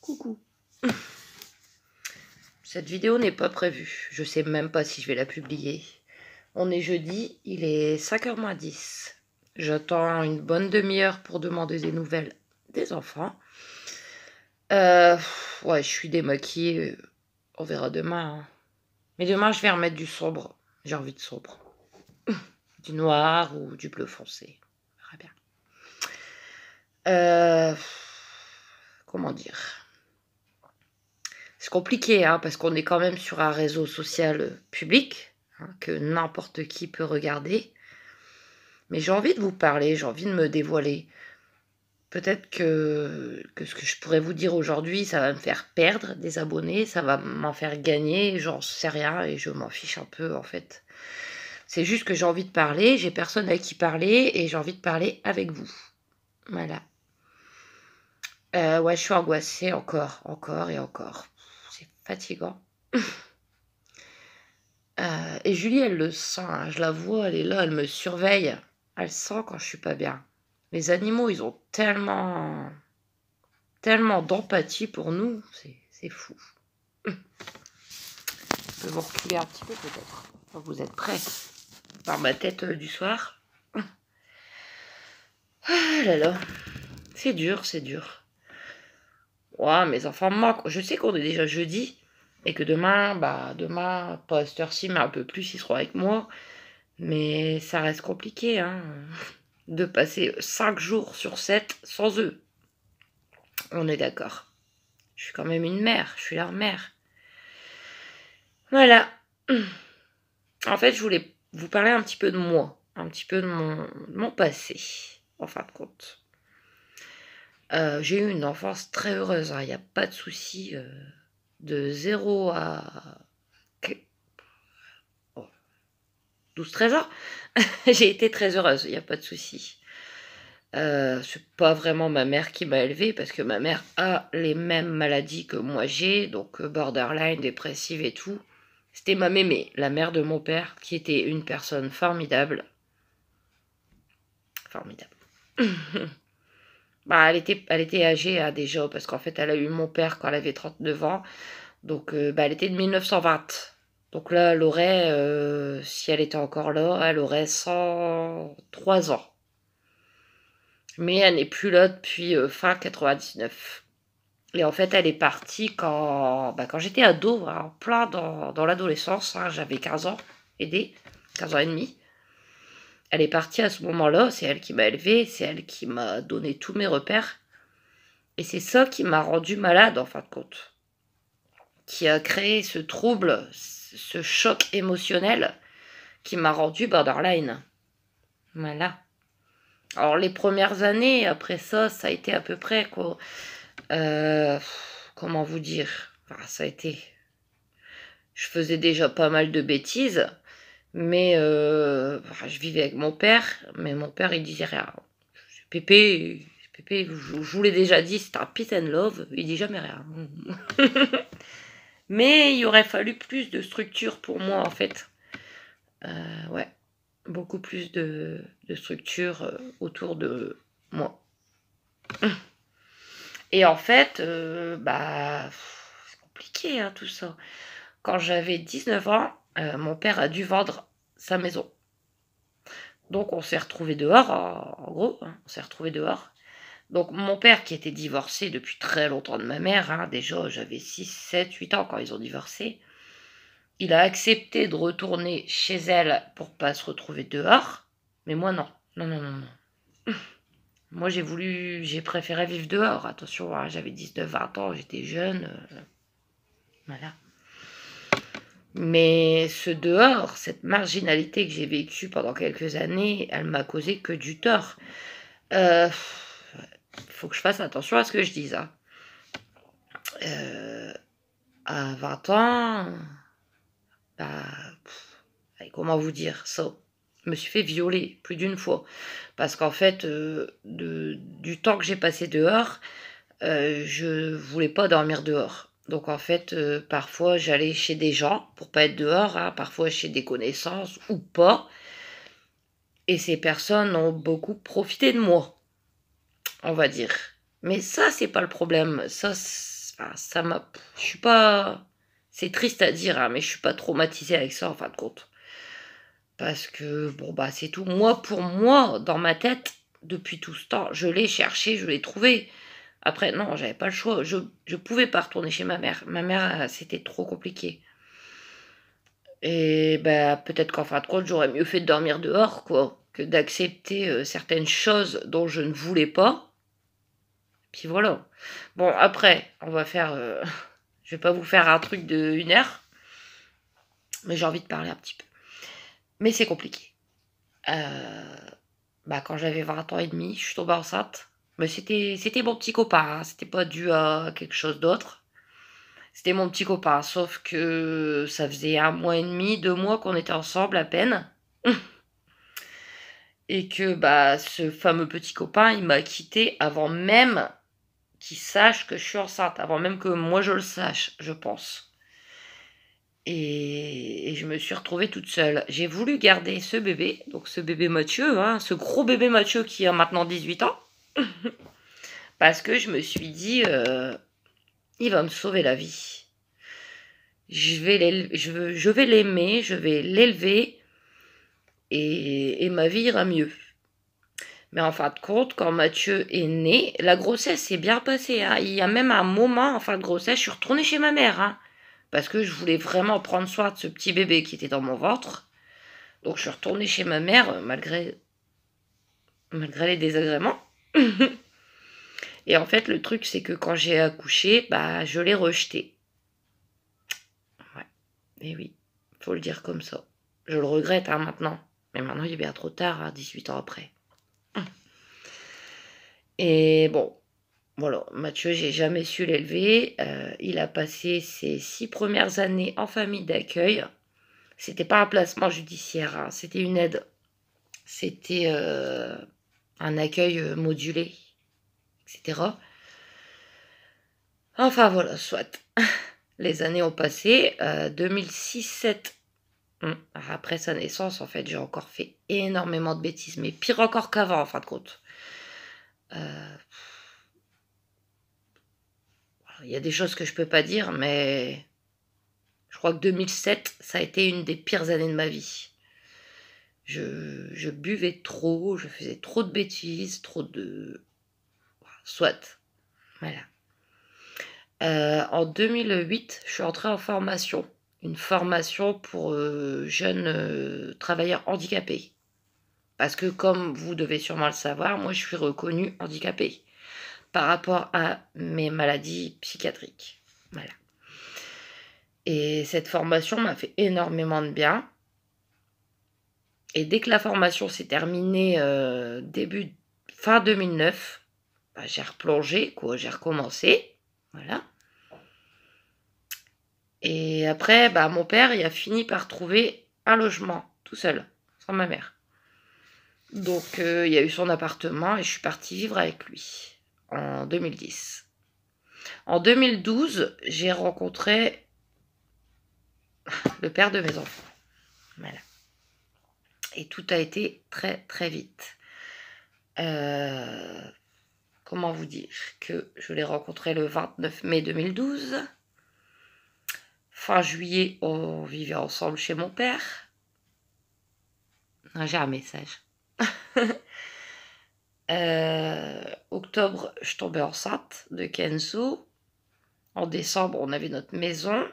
Coucou. Cette vidéo n'est pas prévue. Je sais même pas si je vais la publier. On est jeudi, il est 5h moins 10. J'attends une bonne demi-heure pour demander des nouvelles des enfants. Ouais, je suis démaquillée. On verra demain. Hein. Mais demain, je vais remettre du sombre. J'ai envie de sombre. Du noir ou du bleu foncé. On verra bien. Comment dire? C'est compliqué, hein, parce qu'on est quand même sur un réseau social public, hein, que n'importe qui peut regarder. Mais j'ai envie de vous parler, j'ai envie de me dévoiler. Peut-être que ce que je pourrais vous dire aujourd'hui, ça va me faire perdre des abonnés, ça va m'en faire gagner, j'en sais rien et je m'en fiche un peu en fait. C'est juste que j'ai envie de parler, j'ai personne avec qui parler et j'ai envie de parler avec vous. Voilà. Ouais, je suis angoissée encore et encore. C'est fatigant. Et Julie, elle le sent, hein, je la vois, elle est là, elle me surveille. Elle sent quand je suis pas bien. Les animaux, ils ont tellement d'empathie pour nous, c'est fou. Je peux vous reculer un petit peu peut-être. Vous êtes prêts par ma tête du soir. Ah là là, c'est dur, c'est dur. Ouais, mes enfants me manquent. Je sais qu'on est déjà jeudi et que demain, pas à cette heure-ci, mais un peu plus, ils seront avec moi. Mais ça reste compliqué, hein, de passer 5 jours sur 7 sans eux. On est d'accord. Je suis quand même une mère, je suis leur mère. Voilà. En fait, je voulais vous parler un petit peu de moi, un petit peu de mon passé, en fin de compte. J'ai eu une enfance très heureuse, il n'y a pas de souci. De 0 à 12-13 ans, j'ai été très heureuse, il n'y a pas de souci. C'est pas vraiment ma mère qui m'a élevée, parce que ma mère a les mêmes maladies que moi j'ai, donc borderline, dépressive et tout. C'était ma mémé, la mère de mon père, qui était une personne formidable. Formidable. Elle était âgée hein, déjà, parce qu'en fait, elle a eu mon père quand elle avait 39 ans. Donc, elle était de 1920. Donc là, elle aurait, si elle était encore là, elle aurait 103 ans. Mais elle n'est plus là depuis fin 99. Et en fait, elle est partie quand j'étais ado, en plein dans l'adolescence. Hein, j'avais 15 ans, 15 ans et demi. Elle est partie à ce moment-là, c'est elle qui m'a élevée, c'est elle qui m'a donné tous mes repères. Et c'est ça qui m'a rendue malade, en fin de compte. Qui a créé ce trouble, ce choc émotionnel qui m'a rendue borderline. Voilà. Alors, les premières années, après ça, ça a été à peu près, quoi. Comment vous dire? Enfin, ça a été... Je faisais déjà pas mal de bêtises, mais je vivais avec mon père, mais mon père, il disait rien. Pépé, je vous l'ai déjà dit, c'est un peace and love, il dit jamais rien. Mais il aurait fallu plus de structure pour moi, en fait. Ouais, beaucoup plus de structure autour de moi. Et en fait, c'est compliqué, hein, tout ça. Quand j'avais 19 ans, mon père a dû vendre sa maison. Donc on s'est retrouvés dehors, en gros, hein, on s'est retrouvés dehors. Donc mon père qui était divorcé depuis très longtemps de ma mère, hein, déjà j'avais 6, 7, 8 ans quand ils ont divorcé, il a accepté de retourner chez elle pour pas se retrouver dehors, mais moi non. Non, non, non, non. Moi j'ai préféré vivre dehors, attention, hein, j'avais 19, 20 ans, j'étais jeune, voilà. Mais ce dehors, cette marginalité que j'ai vécue pendant quelques années, elle m'a causé que du tort. Faut que je fasse attention à ce que je dise. Hein. À 20 ans, comment vous dire ça? Je me suis fait violer plus d'une fois. Parce qu'en fait, du temps que j'ai passé dehors, je voulais pas dormir dehors. Donc en fait, parfois j'allais chez des gens pour pas être dehors, hein, parfois chez des connaissances ou pas. Et ces personnes ont beaucoup profité de moi. on va dire. Mais ça, c'est pas le problème. Ça m'a... Je suis pas... C'est triste à dire, hein, mais je suis pas traumatisée avec ça, en fin de compte. Parce que, bon, bah, c'est tout. Moi, pour moi, dans ma tête, depuis tout ce temps, je l'ai cherché, je l'ai trouvé. Après, non, j'avais pas le choix. Je pouvais pas retourner chez ma mère. Ma mère, c'était trop compliqué. Et bah, peut-être qu'en fin de compte, j'aurais mieux fait de dormir dehors, quoi, que d'accepter certaines choses dont je ne voulais pas. Puis voilà. Bon, après, on va faire... je vais pas vous faire un truc de 1 heure, mais j'ai envie de parler un petit peu. Mais c'est compliqué. Bah, quand j'avais 20 ans et demi, je suis tombée enceinte. Mais c'était mon petit copain, hein. C'était pas dû à quelque chose d'autre. C'était mon petit copain, sauf que ça faisait 1 mois et demi, 2 mois qu'on était ensemble à peine. Et que bah ce fameux petit copain, il m'a quitté avant même qu'il sache que je suis enceinte, avant même que moi je le sache, je pense. Et je me suis retrouvée toute seule. J'ai voulu garder ce bébé, donc ce bébé Mathieu, hein, ce gros bébé Mathieu qui a maintenant 18 ans, parce que je me suis dit, il va me sauver la vie. Je vais l'aimer, je vais l'élever, et ma vie ira mieux. Mais en fin de compte, quand Mathieu est né, la grossesse s'est bien passée, hein. Il y a même un moment, en fin de grossesse, je suis retournée chez ma mère, hein, parce que je voulais vraiment prendre soin de ce petit bébé qui était dans mon ventre. Donc je suis retournée chez ma mère, malgré les désagréments. Et en fait, le truc, c'est que quand j'ai accouché, bah, je l'ai rejeté. Ouais, et oui, faut le dire comme ça. Je le regrette, hein, maintenant. Mais maintenant, il est bien trop tard, hein, 18 ans après. Et bon, voilà, Mathieu, j'ai jamais su l'élever. Il a passé ses 6 premières années en famille d'accueil. C'était pas un placement judiciaire, hein, c'était une aide. C'était un accueil modulé, etc. Enfin voilà, soit. Les années ont passé. 2006-7. Après sa naissance, en fait, j'ai encore fait énormément de bêtises, mais pire encore qu'avant, en fin de compte. Il y a des choses que je peux pas dire, mais je crois que 2007, ça a été une des pires années de ma vie. Je buvais trop, je faisais trop de bêtises, trop de... Soit. Voilà. En 2008, je suis entrée en formation. Une formation pour jeunes travailleurs handicapés. Parce que comme vous devez sûrement le savoir, moi je suis reconnue handicapée par rapport à mes maladies psychiatriques. Voilà. Et cette formation m'a fait énormément de bien. Et dès que la formation s'est terminée, fin 2009, bah, j'ai replongé, quoi, j'ai recommencé. Voilà. Et après, bah, mon père, il a fini par trouver un logement, tout seul, sans ma mère. Donc, il y a eu son appartement et je suis partie vivre avec lui en 2010. En 2012, j'ai rencontré le père de mes enfants. Voilà. Et tout a été très, très vite. Comment vous dire que je l'ai rencontré le 29 mai 2012. Fin juillet, on vivait ensemble chez mon père. Non, j'ai un message. Octobre, je tombais enceinte de Kenzo. En décembre, on avait notre maison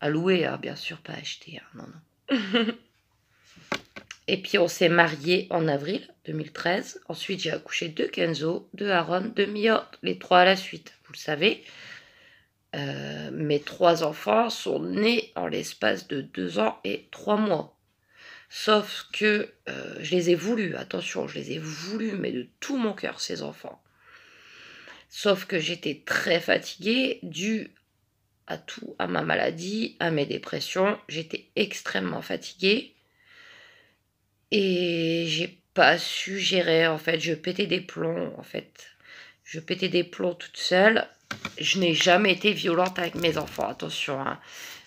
à louer, hein, bien sûr, pas acheter. Hein, non, non. Et puis on s'est mariés en avril 2013. Ensuite, j'ai accouché de Kenzo, de Aaron, de Mia, les 3 à la suite, vous le savez. Mes 3 enfants sont nés en l'espace de 2 ans et 3 mois. Sauf que je les ai voulus, attention, je les ai voulus, mais de tout mon cœur, ces enfants. Sauf que j'étais très fatiguée, dû à tout, à ma maladie, à mes dépressions. J'étais extrêmement fatiguée. Et j'ai pas su gérer, en fait. Je pétais des plombs, en fait. Je pétais des plombs toute seule. Je n'ai jamais été violente avec mes enfants, attention, hein.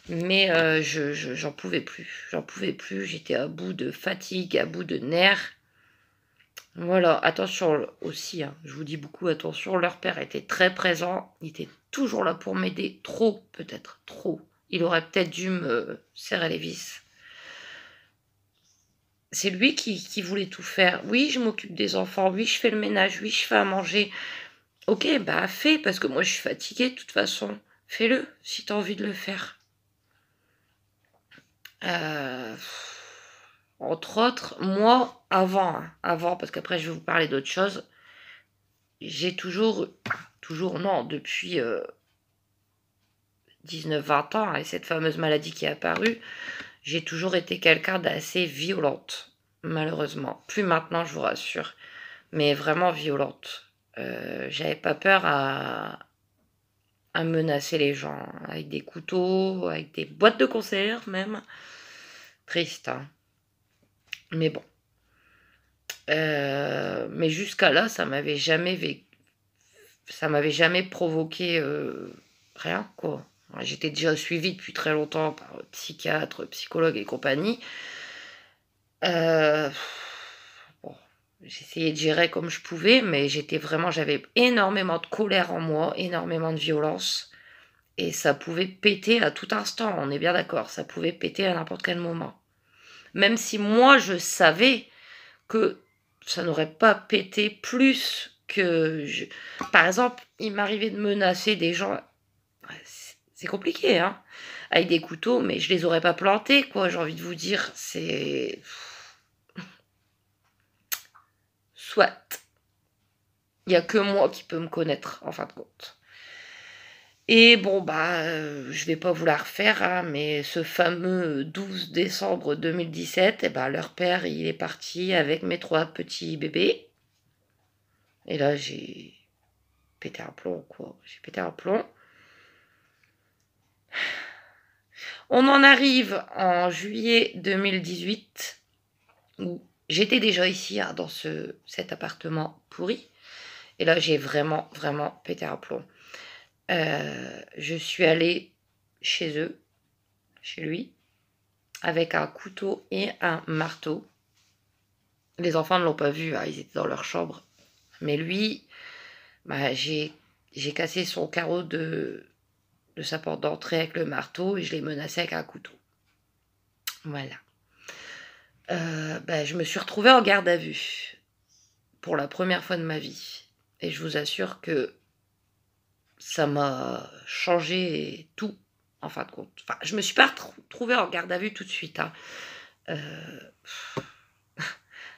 Mais j'en pouvais plus. J'en pouvais plus. J'étais à bout de fatigue, à bout de nerfs. Voilà, attention aussi, hein, je vous dis beaucoup attention, leur père était très présent, il était toujours là pour m'aider, trop peut-être, trop. Il aurait peut-être dû me serrer les vis. C'est lui qui voulait tout faire. Oui, je m'occupe des enfants, oui, je fais le ménage, oui, je fais à manger. OK, bah fais, parce que moi je suis fatiguée de toute façon. Fais-le, si tu as envie de le faire. Heu, entre autres, moi, avant, parce qu'après je vais vous parler d'autre chose, j'ai toujours non, depuis, 19-20 ans, et cette fameuse maladie qui est apparue, j'ai toujours été quelqu'un d'assez violente, malheureusement. Plus maintenant, je vous rassure, mais vraiment violente. J'avais pas peur à menacer les gens avec des couteaux, avec des boîtes de conserve même. Triste, hein? Mais bon. Mais jusqu'à là, ça m'avait jamais provoqué, rien, quoi. J'étais déjà suivie depuis très longtemps par, psychiatre, psychologue et compagnie. Heu, bon, j'essayais de gérer comme je pouvais, mais j'avais énormément de colère en moi, énormément de violence, et ça pouvait péter à tout instant, on est bien d'accord, ça pouvait péter à n'importe quel moment. Même si moi je savais que ça n'aurait pas pété plus que je par exemple, il m'arrivait de menacer des gens, ouais, c'est compliqué, hein, avec des couteaux, mais je les aurais pas plantés, quoi, j'ai envie de vous dire, c'est soit. Il y a que moi qui peux me connaître, en fin de compte. Et bon, bah, je vais pas vous la refaire, hein, mais ce fameux 12 décembre 2017, et bah, leur père, il est parti avec mes 3 petits bébés, et là, j'ai pété un plomb, quoi. J'ai pété un plomb. On en arrive en juillet 2018, où j'étais déjà ici, hein, dans cet appartement pourri, et là, j'ai vraiment, vraiment pété un plomb. Je suis allée chez eux, chez lui, avec un couteau et un marteau. Les enfants ne l'ont pas vu, hein, ils étaient dans leur chambre. Mais lui, bah, j'ai cassé son carreau de sa porte d'entrée avec le marteau et je l'ai menacé avec un couteau. Voilà. Bah, je me suis retrouvée en garde à vue pour la première fois de ma vie. Et je vous assure que ça m'a changé tout, en fin de compte. Enfin, je me suis pas retrouvée en garde à vue tout de suite, hein. Euh,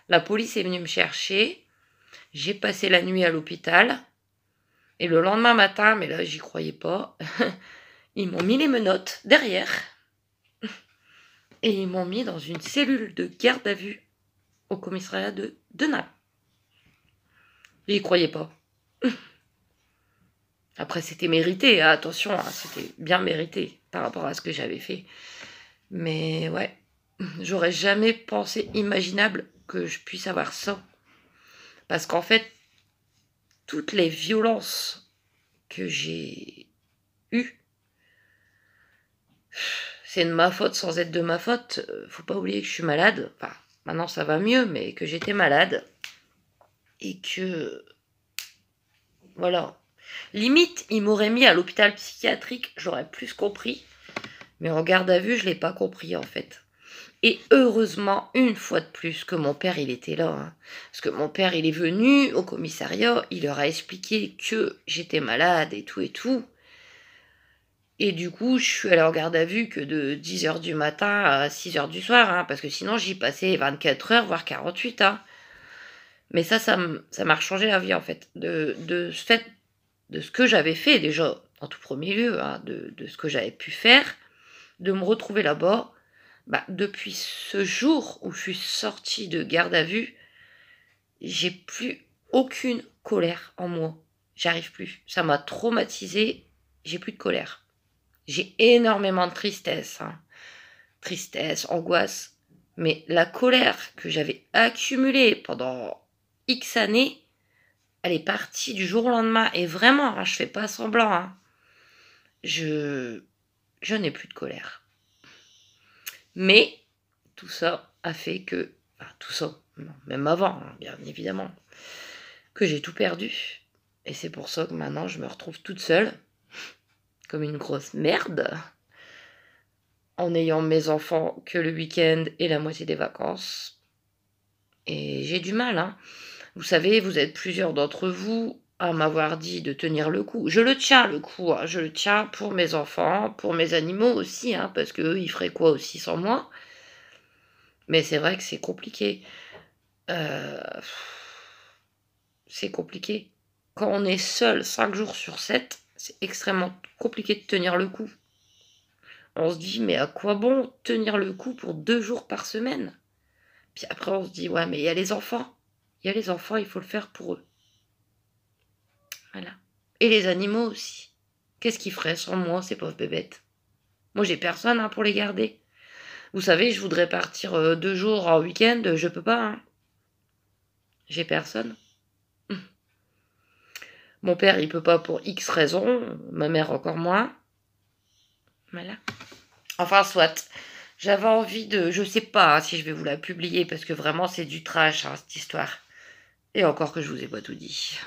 la police est venue me chercher. J'ai passé la nuit à l'hôpital. Et le lendemain matin, mais là, j'y croyais pas, ils m'ont mis les menottes derrière. Et ils m'ont mis dans une cellule de garde à vue au commissariat de Naples. J'y croyais pas. Après, c'était mérité, hein, attention, hein, c'était bien mérité par rapport à ce que j'avais fait. Mais ouais, j'aurais jamais pensé imaginable que je puisse avoir ça. Parce qu'en fait, toutes les violences que j'ai eues, c'est de ma faute sans être de ma faute. Faut pas oublier que je suis malade. Enfin, maintenant ça va mieux, mais que j'étais malade. Et que, voilà. Limite, ils m'auraient mis à l'hôpital psychiatrique, j'aurais plus compris. Mais en garde à vue, je l'ai pas compris en fait. Et heureusement, une fois de plus, que mon père, il était là, hein. Parce que mon père, il est venu au commissariat, il leur a expliqué que j'étais malade et tout et tout. Et du coup, je suis allée en garde à vue que de 10 h du matin à 6 h du soir, hein, parce que sinon j'y passais 24 heures, voire 48, hein. Mais ça m'a changé la vie en fait. De ce que j'avais fait déjà, en tout premier lieu, hein, de ce que j'avais pu faire, de me retrouver là-bas. Bah, depuis ce jour où je suis sortie de garde à vue, j'ai plus aucune colère en moi. J'arrive plus. Ça m'a traumatisée, j'ai plus de colère. J'ai énormément de tristesse, hein. Tristesse, angoisse. Mais la colère que j'avais accumulée pendant X années, elle est partie du jour au lendemain. Et vraiment, hein, je fais pas semblant, hein. Je n'ai plus de colère. Mais tout ça a fait que Enfin, tout ça, non, même avant, hein, bien évidemment, que j'ai tout perdu. Et c'est pour ça que maintenant, je me retrouve toute seule, comme une grosse merde, en ayant mes enfants que le week-end et la moitié des vacances. Et j'ai du mal, hein. Vous savez, vous êtes plusieurs d'entre vous à m'avoir dit de tenir le coup. Je le tiens le coup, hein. Je le tiens pour mes enfants, pour mes animaux aussi, hein, parce qu'eux, ils feraient quoi aussi sans moi? Mais c'est vrai que c'est compliqué. Euh, C'est compliqué. Quand on est seul 5 jours sur 7, c'est extrêmement compliqué de tenir le coup. On se dit, mais à quoi bon tenir le coup pour 2 jours par semaine? Puis après, on se dit, ouais, mais il y a les enfants. Il y a les enfants, il faut le faire pour eux. Voilà. Et les animaux aussi. Qu'est-ce qu'ils feraient sans moi, ces pauvres bébêtes? Moi, j'ai personne, hein, pour les garder. Vous savez, je voudrais partir 2 jours en week-end, je peux pas, hein. J'ai personne. Mon père, il peut pas pour X raisons, ma mère encore moins. Voilà. Enfin, soit. J'avais envie de... Je sais pas, hein, si je vais vous la publier, parce que vraiment, c'est du trash, hein, cette histoire. Et encore que je vous ai pas tout dit.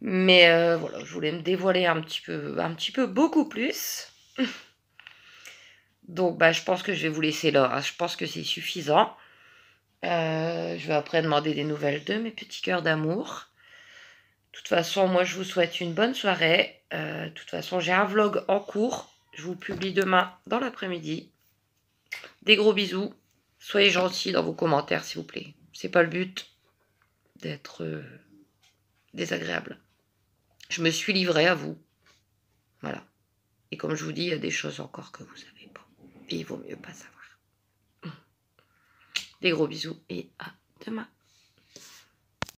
Mais voilà, je voulais me dévoiler un petit peu beaucoup plus. Donc, bah, je pense que je vais vous laisser là, hein. Je pense que c'est suffisant. Je vais après demander des nouvelles de mes petits cœurs d'amour. De toute façon, moi, je vous souhaite une bonne soirée. De toute façon, j'ai un vlog en cours. Je vous publie demain dans l'après-midi. Des gros bisous. Soyez gentils dans vos commentaires, s'il vous plaît. C'est pas le but d'être désagréable. Je me suis livrée à vous. Voilà. Et comme je vous dis, il y a des choses encore que vous savez pas. Et il vaut mieux pas savoir. Des gros bisous et à demain.